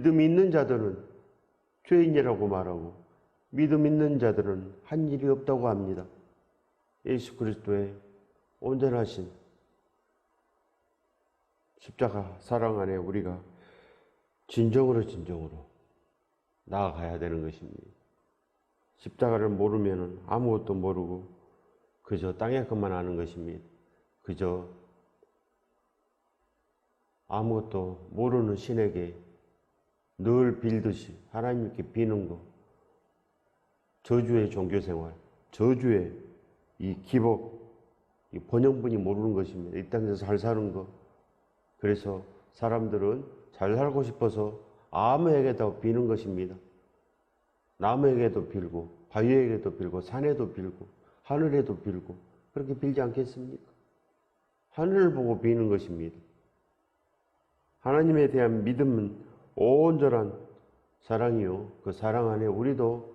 믿음이 있는 자들은 죄인이라고 말하고 믿음 있는 자들은 한 일이 없다고 합니다. 예수 그리스도의 온전하신 십자가 사랑 안에 우리가 진정으로 나아가야 되는 것입니다. 십자가를 모르면 아무것도 모르고 그저 땅의 것만 아는 것입니다. 그저 아무것도 모르는 신에게 늘 빌듯이 하나님께 비는 것, 저주의 종교생활, 저주의 이 기복, 이 번영분이 모르는 것입니다. 이 땅에서 잘 사는 것. 그래서 사람들은 잘 살고 싶어서 아무에게도 비는 것입니다. 나무에게도 빌고, 바위에게도 빌고, 산에도 빌고, 하늘에도 빌고, 그렇게 빌지 않겠습니까? 하늘을 보고 비는 것입니다. 하나님에 대한 믿음은 온전한 사랑이요. 그 사랑 안에 우리도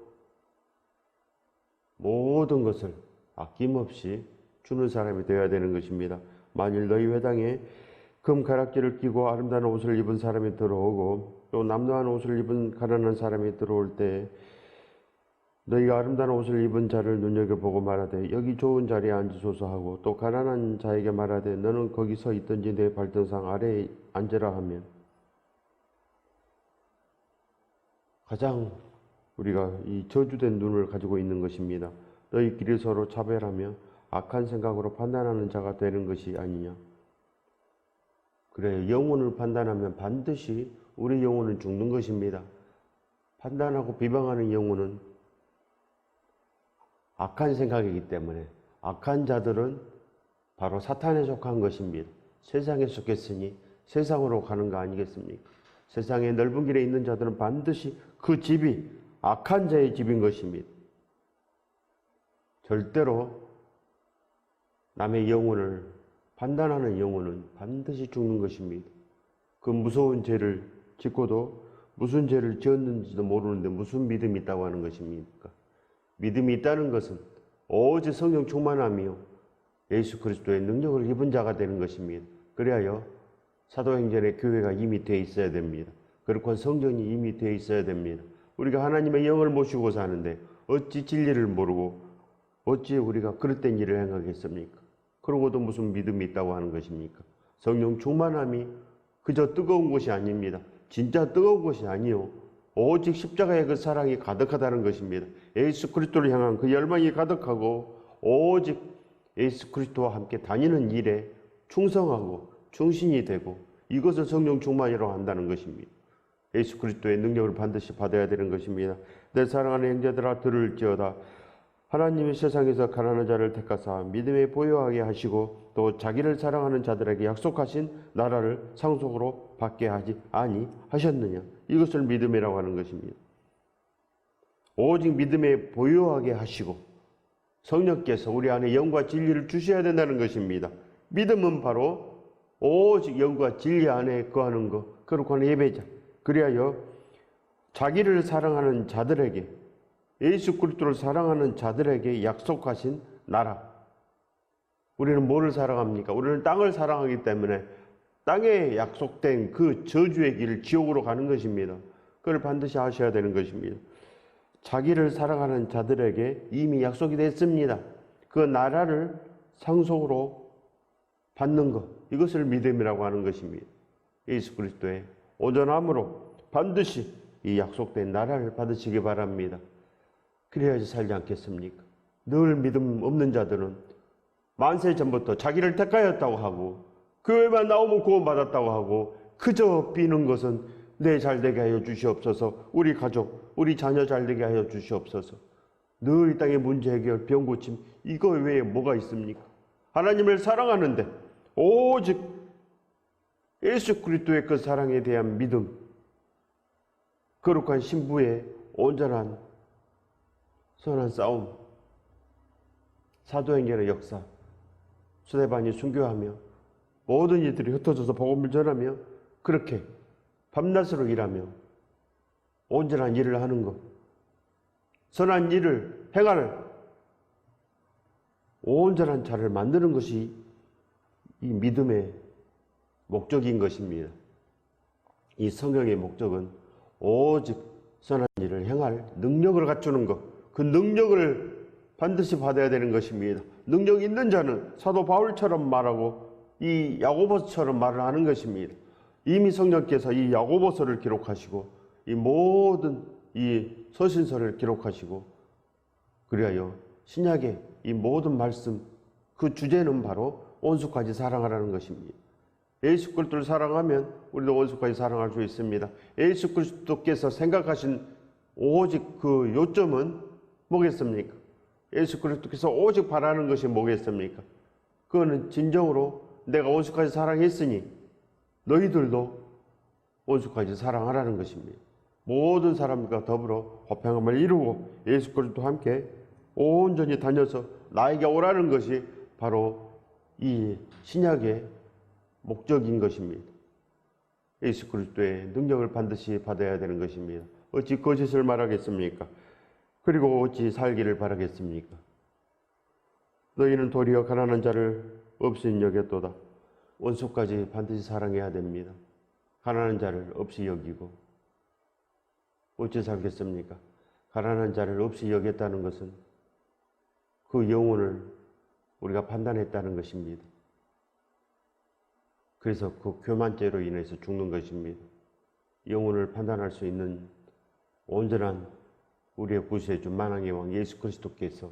모든 것을 아낌없이 주는 사람이 되어야 되는 것입니다. 만일 너희 회당에 금 가락지를 끼고 아름다운 옷을 입은 사람이 들어오고 또 남루한 옷을 입은 가난한 사람이 들어올 때 너희가 아름다운 옷을 입은 자를 눈여겨보고 말하되 여기 좋은 자리에 앉으소서 하고 또 가난한 자에게 말하되 너는 거기 서 있든지 내 발등상 아래에 앉으라 하면 가장 우리가 이 저주된 눈을 가지고 있는 것입니다. 너희끼리 서로 차별하며 악한 생각으로 판단하는 자가 되는 것이 아니냐. 그래, 영혼을 판단하면 반드시 우리 영혼은 죽는 것입니다. 판단하고 비방하는 영혼은 악한 생각이기 때문에 악한 자들은 바로 사탄에 속한 것입니다. 세상에 속했으니 세상으로 가는 거 아니겠습니까? 세상의 넓은 길에 있는 자들은 반드시 그 집이 악한 자의 집인 것입니다. 절대로 남의 영혼을 판단하는 영혼은 반드시 죽는 것입니다. 그 무서운 죄를 짓고도 무슨 죄를 지었는지도 모르는데 무슨 믿음이 있다고 하는 것입니까? 믿음이 있다는 것은 오직 성령 충만함이요 예수 그리스도의 능력을 입은 자가 되는 것입니다. 그래야 사도행전의 교회가 이미 되어 있어야 됩니다. 그렇고 성전이 이미 되어 있어야 됩니다. 우리가 하나님의 영을 모시고 사는데 어찌 진리를 모르고 어찌 우리가 그릇된 일을 행하겠습니까? 그러고도 무슨 믿음이 있다고 하는 것입니까? 성령 충만함이 그저 뜨거운 것이 아닙니다. 진짜 뜨거운 것이 아니요. 오직 십자가의 그 사랑이 가득하다는 것입니다. 예수 그리스도를 향한 그 열망이 가득하고 오직 예수 그리스도와 함께 다니는 일에 충성하고 충신이 되고 이것을 성령 충만이라고 한다는 것입니다. 예수 그리스도의 능력을 반드시 받아야 되는 것입니다. 내 사랑하는 형제들아 들을지어다. 하나님이 세상에서 가난한 자를 택하사 믿음에 보유하게 하시고 또 자기를 사랑하는 자들에게 약속하신 나라를 상속으로 받게 하지 아니하셨느냐. 이것을 믿음이라고 하는 것입니다. 오직 믿음에 보유하게 하시고 성령께서 우리 안에 영과 진리를 주셔야 된다는 것입니다. 믿음은 바로 오직 영과 진리 안에 거하는 것, 그렇고 하는 예배자. 그리하여 자기를 사랑하는 자들에게 예수 그리스도를 사랑하는 자들에게 약속하신 나라. 우리는 뭐를 사랑합니까? 우리는 땅을 사랑하기 때문에 땅에 약속된 그 저주의 길, 지옥으로 가는 것입니다. 그걸 반드시 아셔야 되는 것입니다. 자기를 사랑하는 자들에게 이미 약속이 됐습니다. 그 나라를 상속으로 받는 것, 이것을 믿음이라고 하는 것입니다. 예수 그리스도의 온전함으로 반드시 이 약속된 나라를 받으시기 바랍니다. 그래야지 살지 않겠습니까? 늘 믿음 없는 자들은 만세 전부터 자기를 택하였다고 하고 교회만 나오면 구원받았다고 하고 그저 비는 것은 내 잘되게 하여 주시옵소서, 우리 가족, 우리 자녀 잘되게 하여 주시옵소서. 늘 이 땅의 문제 해결, 병 고침, 이거 외에 뭐가 있습니까? 하나님을 사랑하는데 오직 예수 그리스도의 그 사랑에 대한 믿음, 거룩한 신부의 온전한 선한 싸움, 사도행전의 역사, 스데반이 순교하며 모든 이들이 흩어져서 복음을 전하며 그렇게 밤낮으로 일하며 온전한 일을 하는 것, 선한 일을 행하는 온전한 자를 만드는 것이 이 믿음의 목적인 것입니다. 이 성경의 목적은 오직 선한 일을 행할 능력을 갖추는 것, 그 능력을 반드시 받아야 되는 것입니다. 능력 있는 자는 사도 바울처럼 말하고 이 야고보서처럼 말을 하는 것입니다. 이미 성령께서 이 야고보서를 기록하시고 이 모든 이 서신서를 기록하시고 그리하여 신약의 이 모든 말씀 그 주제는 바로 원수까지 사랑하라는 것입니다. 예수 그리스도를 사랑하면 우리도 원수까지 사랑할 수 있습니다. 예수 그리스도께서 생각하신 오직 그 요점은 뭐겠습니까? 예수 그리스도께서 오직 바라는 것이 뭐겠습니까? 그거는 진정으로 내가 원수까지 사랑했으니 너희들도 원수까지 사랑하라는 것입니다. 모든 사람과 더불어 화평함을 이루고 예수 그리스도와 함께 온전히 다녀서 나에게 오라는 것이 바로 이 신약의 목적인 것입니다. 예수 그리스도의 능력을 반드시 받아야 되는 것입니다. 어찌 거짓을 말하겠습니까? 그리고 어찌 살기를 바라겠습니까? 너희는 도리어 가난한 자를 없이 여겼도다. 원수까지 반드시 사랑해야 됩니다. 가난한 자를 없이 여기고 어찌 살겠습니까? 가난한 자를 없이 여겼다는 것은 그 영혼을 우리가 판단했다는 것입니다. 그래서 그 교만죄로 인해서 죽는 것입니다. 영혼을 판단할 수 있는 온전한 우리의 구세주 만왕의 왕 예수 그리스도께서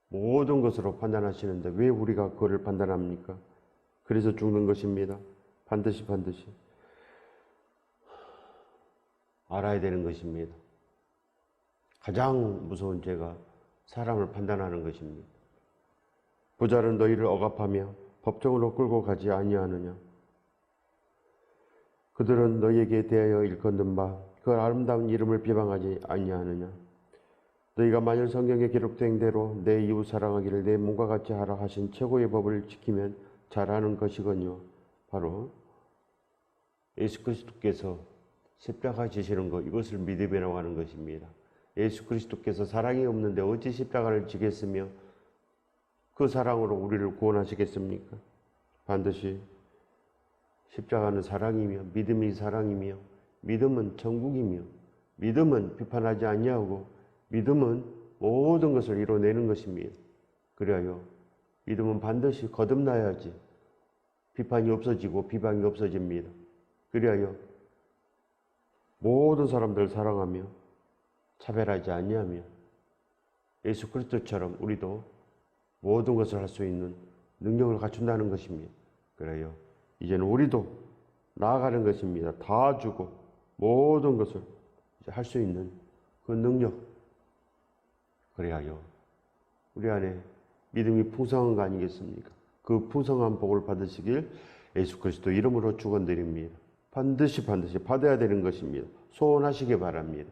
모든 것으로 판단하시는데 왜 우리가 그거를 판단합니까? 그래서 죽는 것입니다. 반드시 알아야 되는 것입니다. 가장 무서운 죄가 사람을 판단하는 것입니다. 부자는 너희를 억압하며 법정으로 끌고 가지 아니하느냐? 그들은 너희에게 대하여 일컫는 바 그 아름다운 이름을 비방하지 아니하느냐? 너희가 만일 성경에 기록된 대로 내 이웃 사랑하기를 내 몸과 같이 하라 하신 최고의 법을 지키면 잘하는 것이거니와 바로 예수 그리스도께서 십자가 지시는 것, 이것을 믿음이라고 하는 것입니다. 예수 그리스도께서 사랑이 없는데 어찌 십자가를 지겠으며 그 사랑으로 우리를 구원하시겠습니까? 반드시 십자가는 사랑이며 믿음이 사랑이며 믿음은 천국이며 믿음은 비판하지 아니하고 믿음은 모든 것을 이뤄내는 것입니다. 그리하여 믿음은 반드시 거듭나야지 비판이 없어지고 비방이 없어집니다. 그리하여 모든 사람들을 사랑하며 차별하지 아니하며 예수 그리스도처럼 우리도 모든 것을 할 수 있는 능력을 갖춘다는 것입니다. 그래요. 이제는 우리도 나아가는 것입니다. 다 주고 모든 것을 할 수 있는 그 능력. 그래야요. 우리 안에 믿음이 풍성한 거 아니겠습니까? 그 풍성한 복을 받으시길 예수 그리스도 이름으로 축원드립니다. 반드시 받아야 되는 것입니다. 소원하시기 바랍니다.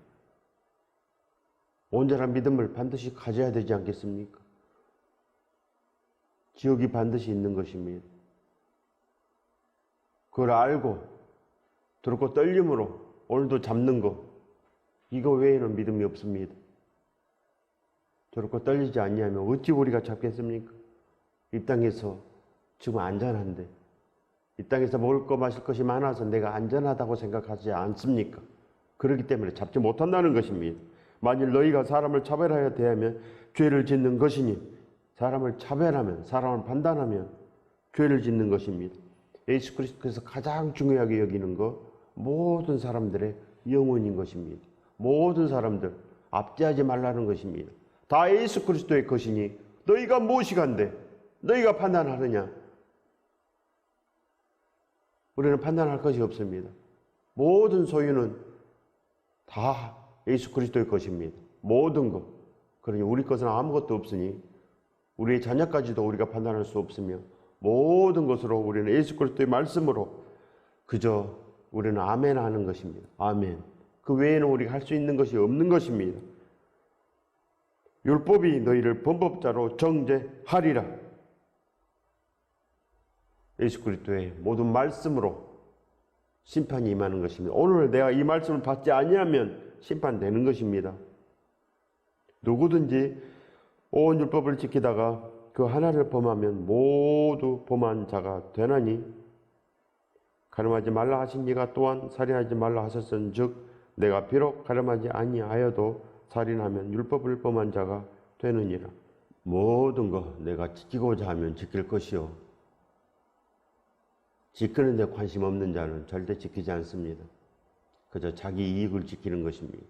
온전한 믿음을 반드시 가져야 되지 않겠습니까? 지옥이 반드시 있는 것입니다. 그걸 알고 두렵고 떨림으로 오늘도 잡는 것, 이거 외에는 믿음이 없습니다. 두렵고 떨리지 아니하면 어찌 우리가 잡겠습니까? 이 땅에서 지금 안전한데 이 땅에서 먹을 거 마실 것이 많아서 내가 안전하다고 생각하지 않습니까? 그렇기 때문에 잡지 못한다는 것입니다. 만일 너희가 사람을 차별하여 대하면 죄를 짓는 것이니 사람을 차별하면 사람을 판단하면 죄를 짓는 것입니다. 예수 그리스도께서 가장 중요하게 여기는 것 모든 사람들의 영혼인 것입니다. 모든 사람들 압제하지 말라는 것입니다. 다 예수 그리스도의 것이니 너희가 무엇이간데 너희가 판단하느냐? 우리는 판단할 것이 없습니다. 모든 소유는 다 예수 그리스도의 것입니다. 모든 것. 그러니 우리 것은 아무것도 없으니 우리의 자녀까지도 우리가 판단할 수 없으며 모든 것으로 우리는 예수 그리스도의 말씀으로 그저 우리는 아멘 하는 것입니다. 아멘. 그 외에는 우리가 할 수 있는 것이 없는 것입니다. 율법이 너희를 범법자로 정죄하리라. 예수 그리스도의 모든 말씀으로 심판이 임하는 것입니다. 오늘 내가 이 말씀을 받지 아니하면 심판되는 것입니다. 누구든지 온 율법을 지키다가 그 하나를 범하면 모두 범한 자가 되나니 가늠하지 말라 하신 이가 또한 살인하지 말라 하셨은즉 내가 비록 가늠하지 아니하여도 살인하면 율법을 범한 자가 되느니라. 모든 거 내가 지키고자 하면 지킬 것이요 지키는 데 관심 없는 자는 절대 지키지 않습니다. 그저 자기 이익을 지키는 것입니다.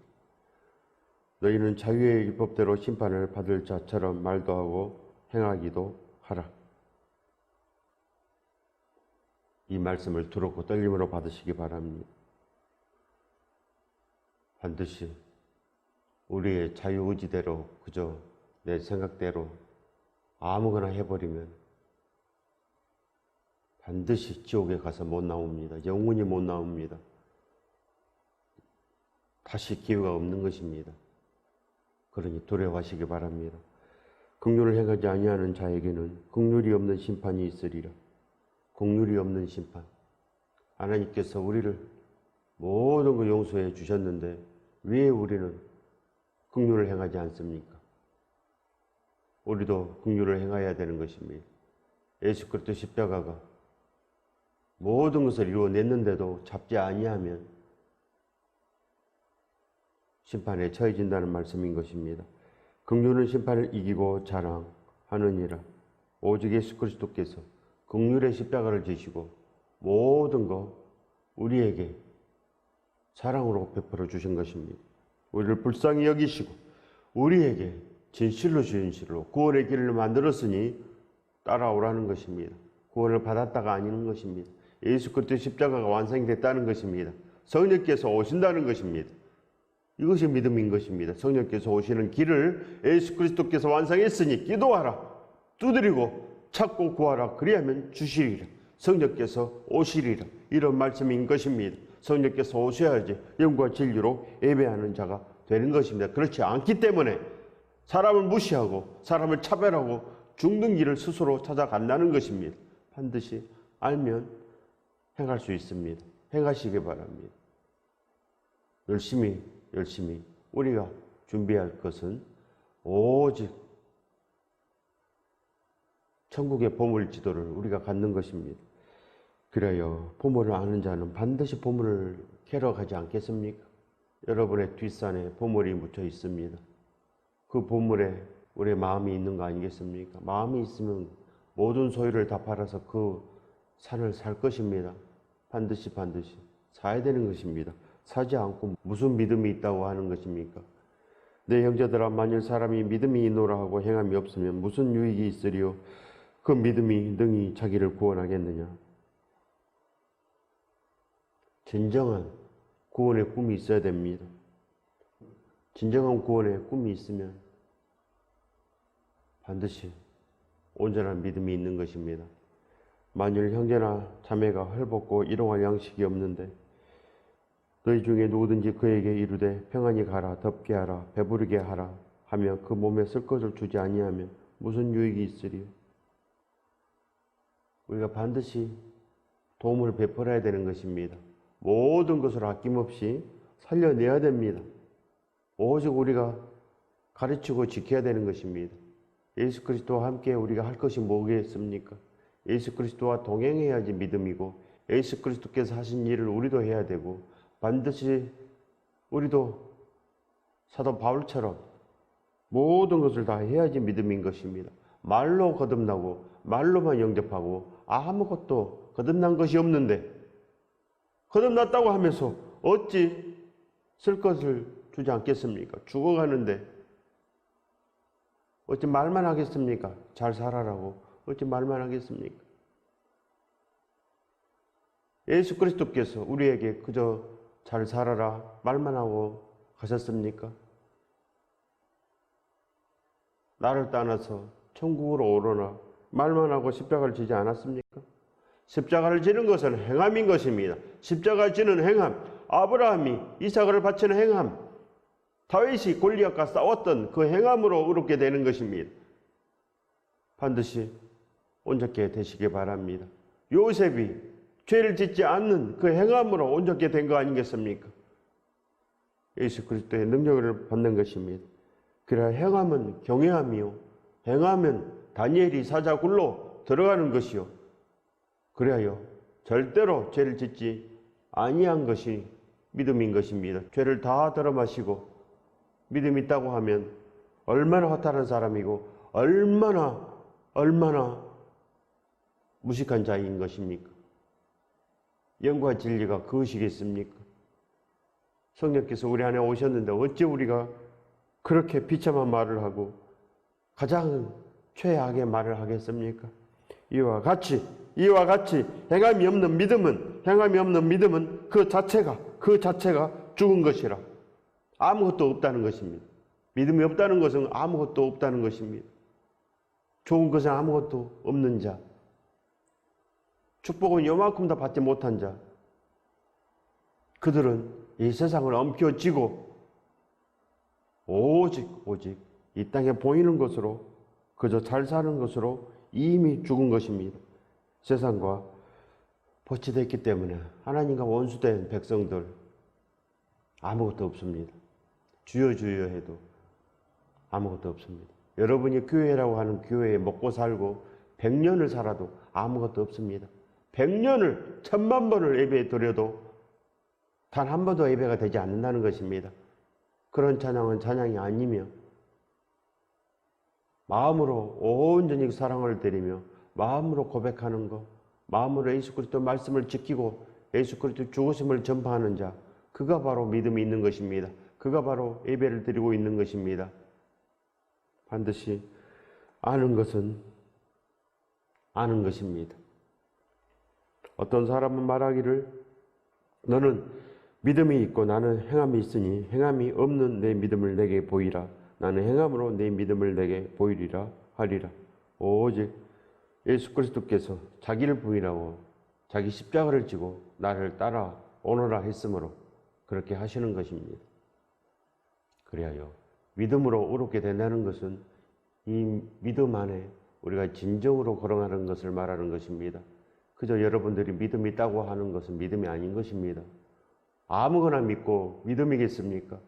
너희는 자유의 율법대로 심판을 받을 자처럼 말도 하고 행하기도 하라. 이 말씀을 두렵고 떨림으로 받으시기 바랍니다. 반드시 우리의 자유의지대로 그저 내 생각대로 아무거나 해버리면 반드시 지옥에 가서 못 나옵니다. 영원히 못 나옵니다. 다시 기회가 없는 것입니다. 그러니 두려워하시기 바랍니다. 긍휼을 행하지 아니하는 자에게는 긍휼이 없는 심판이 있으리라. 긍휼이 없는 심판. 하나님께서 우리를 모든 걸 용서해 주셨는데 왜 우리는 긍휼을 행하지 않습니까? 우리도 긍휼을 행해야 되는 것입니다. 예수 그리스도 십자가가 모든 것을 이루어냈는데도 잡지 아니하면 심판에 처해진다는 말씀인 것입니다. 긍휼은 심판을 이기고 자랑하느니라. 오직 예수 그리스도께서 긍휼의 십자가를 지시고 모든 것 우리에게 사랑으로 베풀어 주신 것입니다. 우리를 불쌍히 여기시고 우리에게 진실로 진실로 구원의 길을 만들었으니 따라오라는 것입니다. 구원을 받았다가 아니는 것입니다. 예수 그리스도의 십자가가 완성이 됐다는 것입니다. 성령께서 오신다는 것입니다. 이것이 믿음인 것입니다. 성령께서 오시는 길을 예수 그리스도께서 완성했으니 기도하라. 두드리고 찾고 구하라. 그리하면 주시리라. 성령께서 오시리라. 이런 말씀인 것입니다. 성령께서 오셔야지 영과 진리로 예배하는 자가 되는 것입니다. 그렇지 않기 때문에 사람을 무시하고 사람을 차별하고 죽는 길을 스스로 찾아간다는 것입니다. 반드시 알면 행할 수 있습니다. 행하시기 바랍니다. 열심히 우리가 준비할 것은 오직 천국의 보물 지도를 우리가 갖는 것입니다. 그래요. 보물을 아는 자는 반드시 보물을 캐러 가지 않겠습니까? 여러분의 뒷산에 보물이 묻혀 있습니다. 그 보물에 우리의 마음이 있는 거 아니겠습니까? 마음이 있으면 모든 소유를 다 팔아서 그 산을 살 것입니다. 반드시 사야 되는 것입니다. 사지 않고 무슨 믿음이 있다고 하는 것입니까? 내 형제들아, 만일 사람이 믿음이 있노라 하고 행함이 없으면 무슨 유익이 있으리요? 그 믿음이 능히 자기를 구원하겠느냐? 진정한 구원의 꿈이 있어야 됩니다. 진정한 구원의 꿈이 있으면 반드시 온전한 믿음이 있는 것입니다. 만일 형제나 자매가 헐벗고 일용할 양식이 없는데 너희 중에 누구든지 그에게 이르되 평안히 가라, 덥게 하라, 배부르게 하라 하며 그 몸에 쓸 것을 주지 아니하면 무슨 유익이 있으리요? 우리가 반드시 도움을 베풀어야 되는 것입니다. 모든 것을 아낌없이 살려내야 됩니다. 오직 우리가 가르치고 지켜야 되는 것입니다. 예수 그리스도와 함께 우리가 할 것이 뭐겠습니까? 예수 그리스도와 동행해야지 믿음이고 예수 그리스도께서 하신 일을 우리도 해야 되고 반드시 우리도 사도 바울처럼 모든 것을 다 해야지 믿음인 것입니다. 말로 거듭나고 말로만 영접하고 아무것도 거듭난 것이 없는데 거듭났다고 하면서 어찌 쓸 것을 주지 않겠습니까? 죽어가는데 어찌 말만 하겠습니까? 잘 살아라고 어찌 말만 하겠습니까? 예수 그리스도께서 우리에게 그저 잘 살아라 말만 하고 가셨습니까? 나를 떠나서 천국으로 오르라 말만 하고 십자가를 지지 않았습니까? 십자가를 지는 것은 행함인 것입니다. 십자가를 지는 행함, 아브라함이 이삭을 바치는 행함, 다윗이 골리앗과 싸웠던 그 행함으로 의롭게 되는 것입니다. 반드시 온전케 되시기 바랍니다. 요셉이 죄를 짓지 않는 그 행함으로 온전케 된 거 아니겠습니까? 예수 그리스도의 능력을 받는 것입니다. 그래야 행함은 경외함이요, 행하면 다니엘이 사자굴로 들어가는 것이요, 그래야 절대로 죄를 짓지 아니한 것이 믿음인 것입니다. 죄를 다 덜어마시고 믿음이 있다고 하면 얼마나 허탈한 사람이고 얼마나 무식한 자인 것입니까? 영과 진리가 그것이겠습니까? 성령께서 우리 안에 오셨는데 어찌 우리가 그렇게 비참한 말을 하고 가장 최악의 말을 하겠습니까? 이와 같이 행함이 없는 믿음은 그 자체가 죽은 것이라. 아무것도 없다는 것입니다. 믿음이 없다는 것은 아무것도 없다는 것입니다. 좋은 것은 아무것도 없는 자, 축복은 요만큼 다 받지 못한 자, 그들은 이 세상을 엉켜쥐고 오직 이 땅에 보이는 것으로 그저 잘 사는 것으로 이미 죽은 것입니다. 세상과 보치됐기 때문에 하나님과 원수된 백성들 아무것도 없습니다. 주여 해도 아무것도 없습니다. 여러분이 교회라고 하는 교회에 먹고 살고 100년을 살아도 아무것도 없습니다. 100년을 1000만 번을 예배에 드려도 단 한 번도 예배가 되지 않는다는 것입니다. 그런 찬양은 찬양이 아니며 마음으로 온전히 사랑을 드리며 마음으로 고백하는 것, 마음으로 예수 그리스도 말씀을 지키고 예수 그리스도 죽으심을 전파하는 자, 그가 바로 믿음이 있는 것입니다. 그가 바로 예배를 드리고 있는 것입니다. 반드시 아는 것은 아는 것입니다. 어떤 사람은 말하기를 너는 믿음이 있고 나는 행함이 있으니 행함이 없는 내 믿음을 내게 보이라. 나는 행함으로 내 믿음을 내게 보이리라 하리라. 오직 예수 그리스도께서 자기를 부인하고 자기 십자가를 지고 나를 따라 오너라 했으므로 그렇게 하시는 것입니다. 그리하여 믿음으로 의롭게 된다는 것은 이 믿음 안에 우리가 진정으로 걸어가는 것을 말하는 것입니다. 그저 여러분들이 믿음이 있다고 하는 것은 믿음이 아닌 것입니다. 아무거나 믿고 믿음이겠습니까?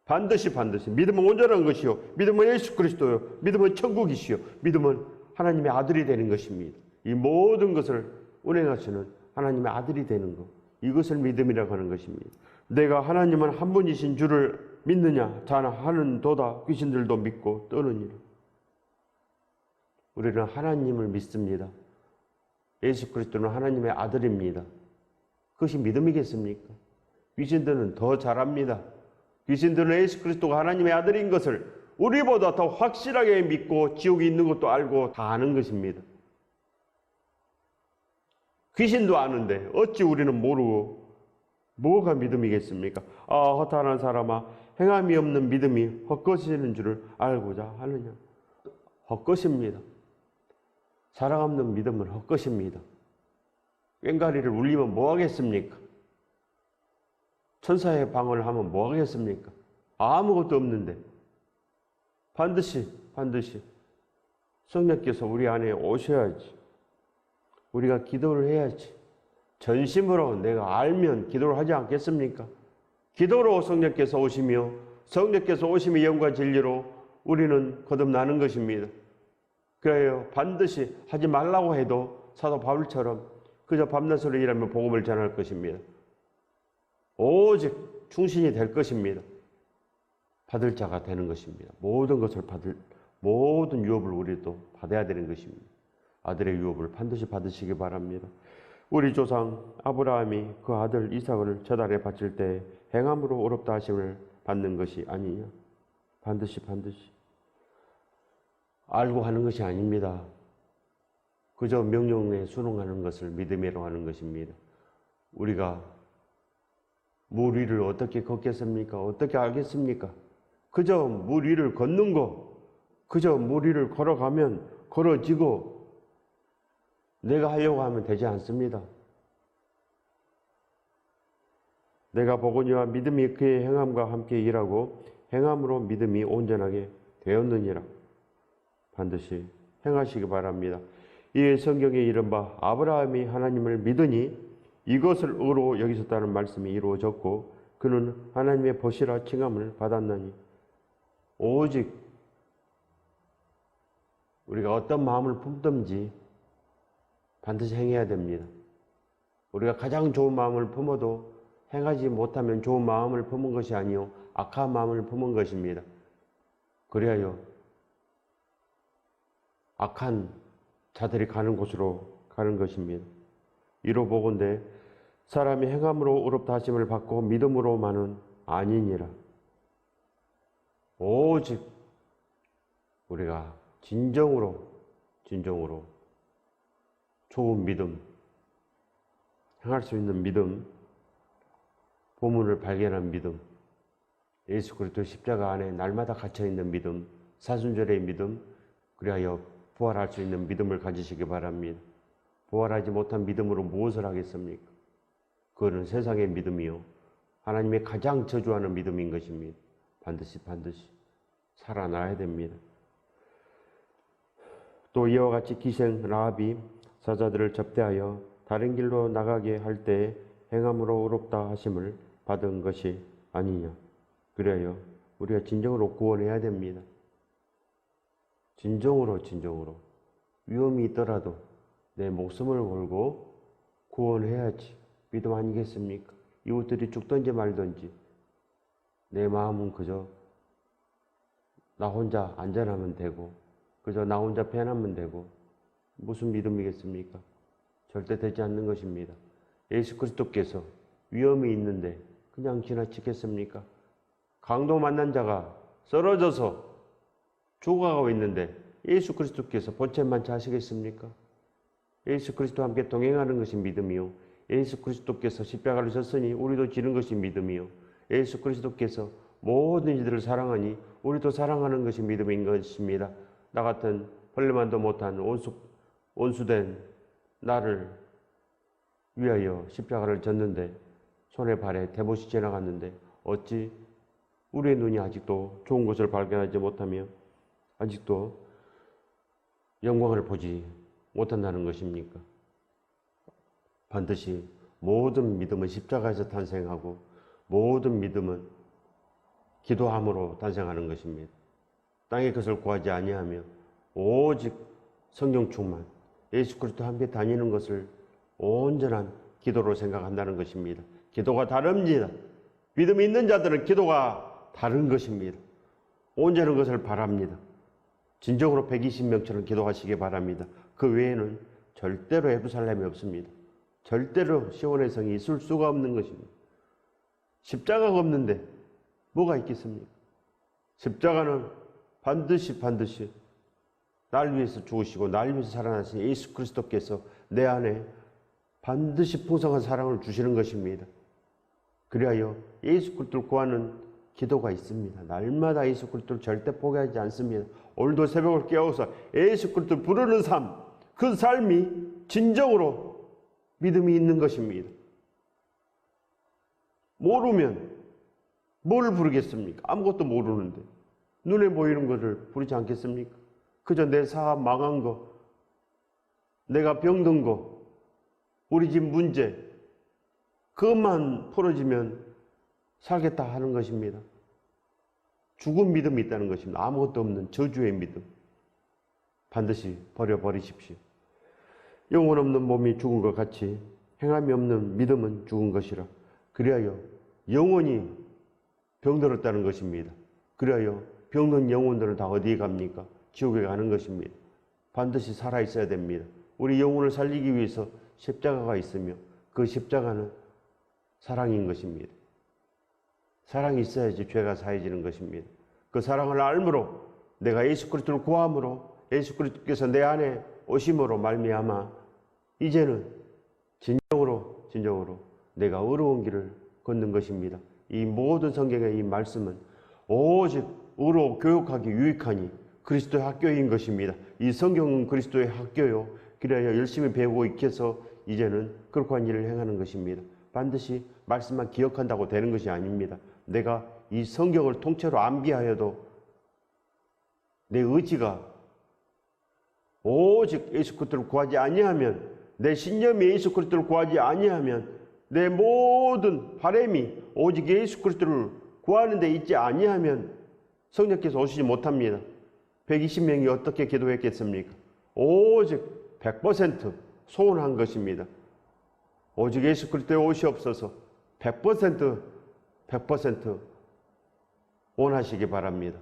반드시 믿음은 온전한 것이요 믿음은 예수 그리스도요 믿음은 천국이시요 믿음은 하나님의 아들이 되는 것입니다. 이 모든 것을 운행하시는 하나님의 아들이 되는 것, 이것을 믿음이라고 하는 것입니다. 내가 하나님은 한 분이신 줄을 믿느냐 자나 하는도다 귀신들도 믿고 떠느니라. 우리는 하나님을 믿습니다. 예수 그리스도는 하나님의 아들입니다. 그것이 믿음이겠습니까? 귀신들은 더 잘합니다. 귀신들은 예수 그리스도가 하나님의 아들인 것을 우리보다 더 확실하게 믿고 지옥이 있는 것도 알고 다 아는 것입니다. 귀신도 아는데 어찌 우리는 모르고 뭐가 믿음이겠습니까? 아, 허탄한 사람아, 행함이 없는 믿음이 헛것이는 줄을 알고자 하느냐? 헛것입니다. 사랑 없는 믿음은 헛것입니다. 꽹과리를 울리면 뭐 하겠습니까? 천사의 방언을 하면 뭐 하겠습니까? 아무것도 없는데 반드시 성령께서 우리 안에 오셔야지. 우리가 기도를 해야지. 전심으로 내가 알면 기도를 하지 않겠습니까? 기도로 성령께서 오시며 성령께서 오심의 영과 진리로 우리는 거듭나는 것입니다. 그래요. 반드시 하지 말라고 해도 사도 바울처럼 그저 밤낮으로 일하며 복음을 전할 것입니다. 오직 충신이 될 것입니다. 받을 자가 되는 것입니다. 모든 것을 모든 유업을 우리도 받아야 되는 것입니다. 아들의 유업을 반드시 받으시기 바랍니다. 우리 조상 아브라함이 그 아들 이삭을 제단에 바칠 때 행함으로 의롭다 하심을 받는 것이 아니냐? 반드시 알고 하는 것이 아닙니다. 그저 명령에 순응하는 것을 믿음이라고 하는 것입니다. 우리가 물 위를 어떻게 걷겠습니까? 어떻게 알겠습니까? 그저 물 위를 걷는 거, 그저 물 위를 걸어가면 걸어지고 내가 하려고 하면 되지 않습니다. 내가 보거니와 믿음이 그의 행함과 함께 일하고 행함으로 믿음이 온전하게 되었느니라. 반드시 행하시기 바랍니다. 이에 성경에 이른바 아브라함이 하나님을 믿으니 이것을 의로 여기셨다는 말씀이 이루어졌고 그는 하나님의 보시라 칭함을 받았나니. 오직 우리가 어떤 마음을 품든지 반드시 행해야 됩니다. 우리가 가장 좋은 마음을 품어도 행하지 못하면 좋은 마음을 품은 것이 아니요 악한 마음을 품은 것입니다. 그리하여 악한 자들이 가는 곳으로 가는 것입니다. 이로 보건대 사람이 행함으로 의롭다 하심을 받고 믿음으로만은 아니니라. 오직 우리가 진정으로 좋은 믿음, 행할 수 있는 믿음, 보문을 발견한 믿음, 예수 그리스도 십자가 안에 날마다 갇혀있는 믿음, 사순절의 믿음, 그리하여 부활할 수 있는 믿음을 가지시기 바랍니다. 부활하지 못한 믿음으로 무엇을 하겠습니까? 그거는 세상의 믿음이요 하나님의 가장 저주하는 믿음인 것입니다. 반드시 살아나야 됩니다. 또 이와 같이 기생 라합이 사자들을 접대하여 다른 길로 나가게 할 때 행함으로 의롭다 하심을 받은 것이 아니냐. 그래요. 우리가 진정으로 구원해야 됩니다. 진정으로 위험이 있더라도 내 목숨을 걸고 구원해야지. 믿음 아니겠습니까? 이웃들이 죽든지 말든지 내 마음은 그저 나 혼자 안전하면 되고 그저 나 혼자 편하면 되고 무슨 믿음이겠습니까? 절대 되지 않는 것입니다. 예수 그리스도께서 위험이 있는데 그냥 지나치겠습니까? 강도 만난 자가 쓰러져서 죽어가고 있는데 예수 그리스도께서 본체만 자시겠습니까? 예수 그리스도와 함께 동행하는 것이 믿음이요. 예수 그리스도께서 십자가를 졌으니 우리도 지는 것이 믿음이요. 예수 그리스도께서 모든 이들을 사랑하니 우리도 사랑하는 것이 믿음인 것입니다. 나 같은 벌레만도 못한 온수된 나를 위하여 십자가를 졌는데 손에 발에 대못이 지나갔는데 어찌 우리의 눈이 아직도 좋은 것을 발견하지 못하며 아직도 영광을 보지 못한다는 것입니까? 반드시 모든 믿음은 십자가에서 탄생하고 모든 믿음은 기도함으로 탄생하는 것입니다. 땅의 것을 구하지 아니하며 오직 성령 충만, 예수 그리스도 함께 다니는 것을 온전한 기도로 생각한다는 것입니다. 기도가 다릅니다. 믿음이 있는 자들은 기도가 다른 것입니다. 온전한 것을 바랍니다. 진정으로 120명처럼 기도하시기 바랍니다. 그 외에는 절대로 예루살렘이 없습니다. 절대로 시온의 성이 있을 수가 없는 것입니다. 십자가가 없는데 뭐가 있겠습니까? 십자가는 반드시 날 위해서 죽으시고 날 위해서 살아나신 예수 그리스도께서 내 안에 반드시 풍성한 사랑을 주시는 것입니다. 그리하여 예수 그리스도를 구하는 기도가 있습니다. 날마다 예수 그리스도를 절대 포기하지 않습니다. 오늘도 새벽을 깨워서 예수 그리스도를 부르는 삶, 그 삶이 진정으로 믿음이 있는 것입니다. 모르면 뭘 부르겠습니까? 아무것도 모르는데 눈에 보이는 것을 부르지 않겠습니까? 그저 내 사업 망한 거, 내가 병든 거, 우리 집 문제, 그것만 풀어지면 살겠다 하는 것입니다. 죽은 믿음이 있다는 것입니다. 아무것도 없는 저주의 믿음. 반드시 버려버리십시오. 영혼 없는 몸이 죽은 것 같이 행함이 없는 믿음은 죽은 것이라. 그리하여 영혼이 병들었다는 것입니다. 그리하여 병든 영혼들은 다 어디에 갑니까? 지옥에 가는 것입니다. 반드시 살아있어야 됩니다. 우리 영혼을 살리기 위해서 십자가가 있으며 그 십자가는 사랑인 것입니다. 사랑이 있어야지 죄가 사해지는 것입니다. 그 사랑을 알므로 내가 예수 그리스도를 구함으로 예수 그리스도께서 내 안에 오심으로 말미암아 이제는 진정으로 내가 어려운 길을 걷는 것입니다. 이 모든 성경의 이 말씀은 오직 의로 교육하기 유익하니 그리스도의 학교인 것입니다. 이 성경은 그리스도의 학교요. 그래야 열심히 배우고 익혀서 이제는 그렇게 일을 행하는 것입니다. 반드시 말씀만 기억한다고 되는 것이 아닙니다. 내가 이 성경을 통째로 암기하여도 내 의지가 오직 예수 그리스도를 구하지 아니하면, 내 신념이 예수 그리스도를 구하지 아니하면 내 모든 바람이 오직 예수 그리스도를 구하는 데 있지 아니하면 성령께서 오시지 못합니다. 120명이 어떻게 기도했겠습니까? 오직 100% 소원한 것입니다. 오직 예수 그리스도의 옷이 없어서 100% 원하시기 바랍니다.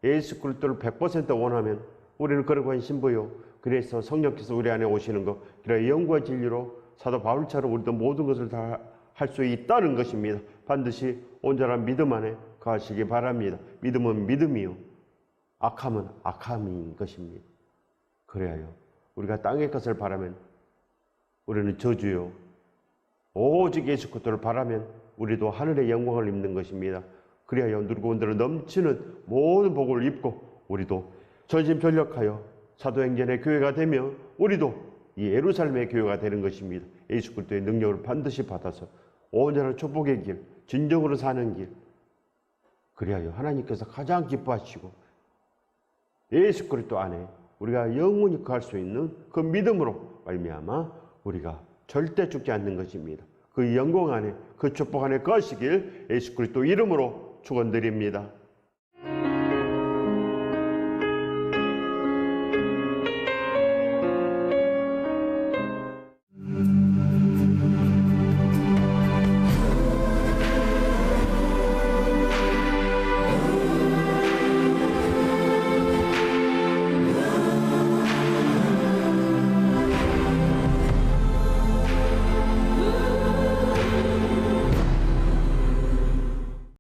예수 그리스도를 100% 원하면 우리는 그러고 신부요. 그래서 성령께서 우리 안에 오시는 것, 그래 영과 진리로 사도 바울처럼 우리도 모든 것을 다 할 수 있다는 것입니다. 반드시 온전한 믿음 안에 거하시기 바랍니다. 믿음은 믿음이요, 악함은 악함인 것입니다. 그래야요. 우리가 땅의 것을 바라면 우리는 저주요, 오직 예수 그리스도를 바라면 우리도 하늘의 영광을 입는 것입니다. 그래야요. 누르고 온대로 넘치는 모든 복을 입고 우리도 전심전력하여 사도행전의 교회가 되며 우리도 이 예루살렘의 교회가 되는 것입니다. 예수 그리스도의 능력을 반드시 받아서 온전한 축복의 길, 진정으로 사는 길, 그래야요. 하나님께서 가장 기뻐하시고 예수 그리스도 안에 우리가 영원히 거할 수 있는 그 믿음으로 말미암아 우리가 절대 죽지 않는 것입니다. 그 영광 안에, 그 축복 안에 거하시길 예수 그리스도 이름으로 축원드립니다.